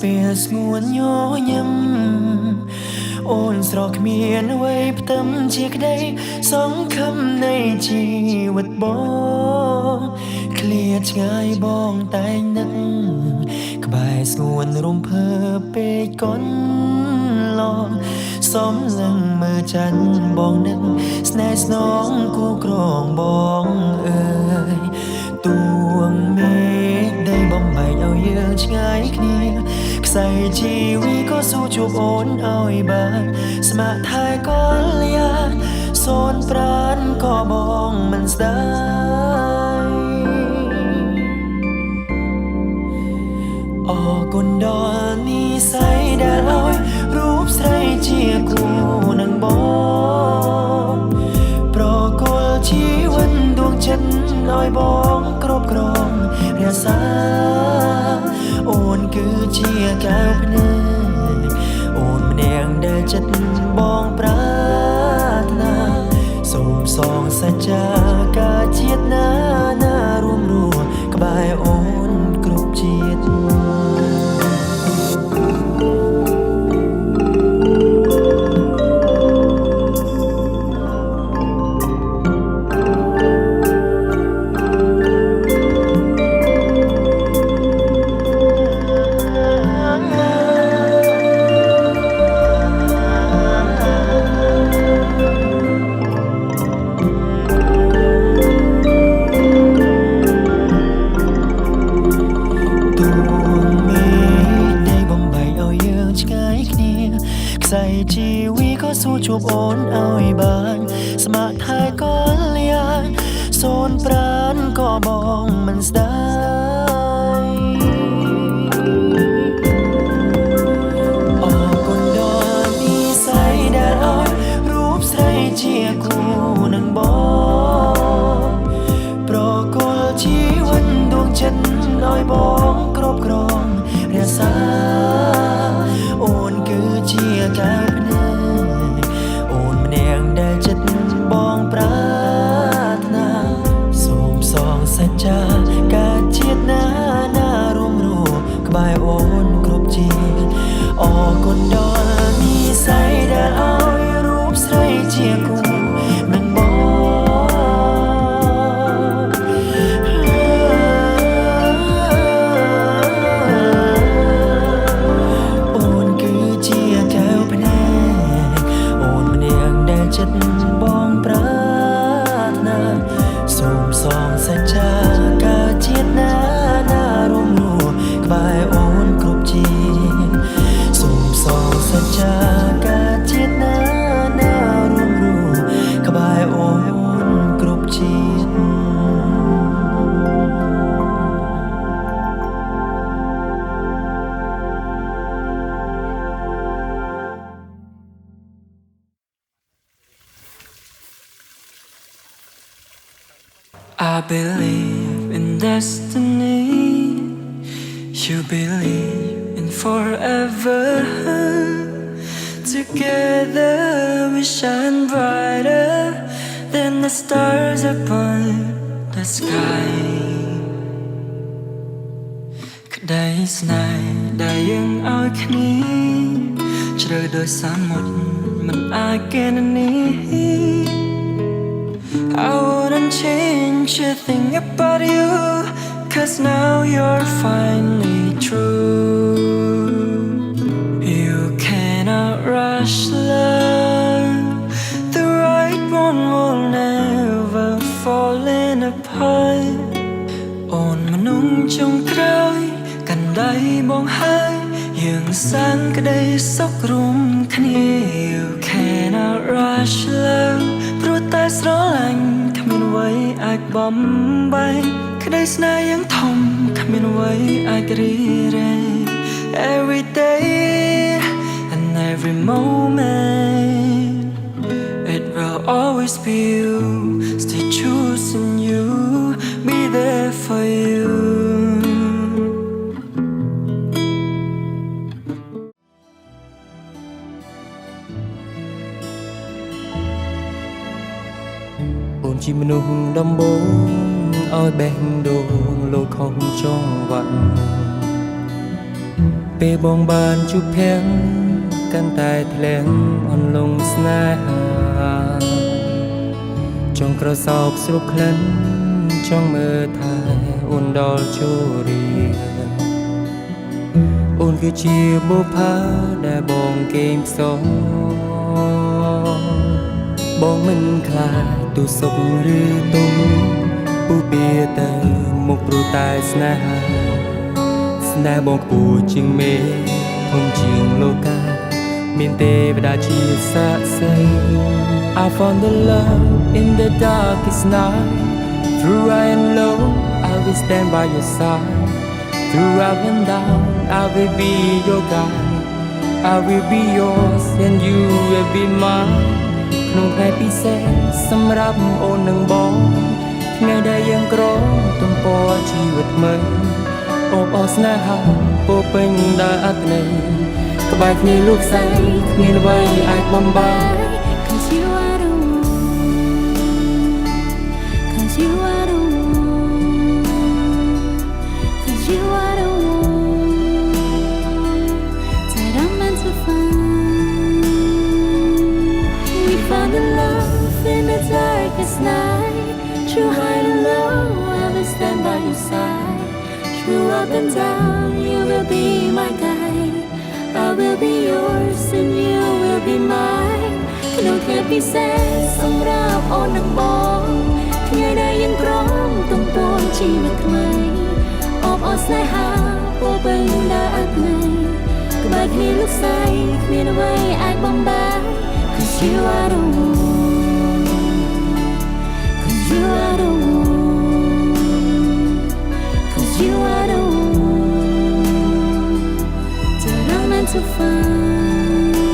ពេលស្ងួនញញឹមអូនស្រកគ្មានអ្វីផ្ទឹមជាក្តីសង្ឃឹមនៃជីវិតបងឃ្លាតឆ្ងាយបងតែងនឹកក្បែរស្ងួនរំភើបពេកកន់ឡងសំឡឹងមើលចាញ់បងនឹកស្នេហ៍ស្នងគូក្រងបងអើយទួងមេឃដីបំបែកឲ្យយើងឆ្ងាយគ្នាខ្សែជីវីក៏ស៊ូជួបអូនឲ្យបានស្ម័គ្រថែកលយាសូនប្រានក៏បងមិនស្ដាយអរគុណដល់និស្ស័យដែលឲ្យរូបស្រីជាគូនឹងបងប្រគល់ជីវិតដួងចិត្តឲ្យបងគ្រប់គ្រងរក្សាអូនគឺជាកែវភ្នែកអូនម្នាក់ដែលចិត្តបងប្រាថ្នាសូមសងសច្ចាការជាតិណារួមរស់ក្បែរអូនគ្រប់ជាតិខ្សែជីវីក៏ស៊ូជួបអូនឲ្យបានស្ម័គ្រថែកលយាសូនប្រានក៏បងមិនស្ដាយអរគុណដល់និស្ស័យដែលឲ្យរូបស្រីជាគូនឹងបងប្រគល់ជីវិតដួងចិត្តឲ្យបងគ្រប់គ្រងរក្សាអូនគឺជាកែវភ្នែកអូនម្នាក់ដែលចិត្តបងប្រាថ្នាសូមសងសច្ចាការជាតិណារួមរស់ក្បែរអូនគ្រប់ជាតិអរគុណដល់និស្ស័យដែលឲ្យរូបស្រីជាគូនឹងបងចិត្តបងប្រាថ្នាសូមសងសច្ចាការជាតិណារួមរស់ក្បែរអូនគ្រប់ជាតិសូមសងសច្ចាការជាតិណារួមរស់ក្បែរអូនគ្រប់ជាតិI believe in destiny. You believe in forever. Together we shine brighter than the stars upon the sky. ក្តីស្នេហ៍ដែលយើងឲ្យគ្នាជ្រៅដោយសមុទ្រមិនអាចគណនា I wouldn't change a thing about you, 'cause now you're finally true. You cannot rush love, the right one will never fall in apart. On manung trong kroi, kan dai bong hai, yang sang kadai sok rum khnie. You cannot rush love, ព្រោះតែស្រឡាញ់គ្មាន អ្វីអាចបំបីក្តីស្នេហ៍យ៉ាងធំគ្មានអ្វីអាចរីរែ Every day and every moment it will always be you stay choosing you be there for you អូនជាមនុស្សដំបូងឲ្យបេះដូងលោកខំចងវត្តពេលបងបានជួបភាំងកាន់តែធ្លាក់អន់លងស្នេហាចង់ក្រសោបស្រុកក្លិនចង់មើលថែអូនដល់ជរាអូនគឺជាបុប្ផាដែលបងគេងផ្សងបងមិនខ្លាចទូសុខឬទុំពុះពីទៅមុខព្រោះតែស្នេហាស្នេហ៍បងគួរជាងមេធំជាងលោកាមានទេវតាជាសាក្សី I found the love in the darkest night through high and low I will stand by your side through up and down I will be your guide I will be yours and you will be mine ក្នុងថ្ងៃពិសេសសម្រាប់អូននិងបងថ្ងៃដែលយើងក្រទំព័រជីវិតថ្មីអូបអរស្នេហាពោពេញដោយអត្ថន័យក្បែរគ្នាលោកស្រីគ្មានអ្វីអាចបំបែក Cause you are the one Cause you are the one Cause you are the one that I'm meant to find We found the love in the darkest night Through high and low I will stand by your side Through up and down you will be my guide I will be yours and you will be mine ក្នុងថ្ងៃពិសេសសម្រាប់អូននិងបងថ្ងៃដែលយើងក្រំទំព័រជីវិតថ្មីអបអរស្នេហាពោពេញដោយអត្ថន័យក្បែរគ្នាលោកស្រីគ្មានអ្វីអាចបំបែក Cause you are the one Cause you are the one Cause you are the one that I'm meant to find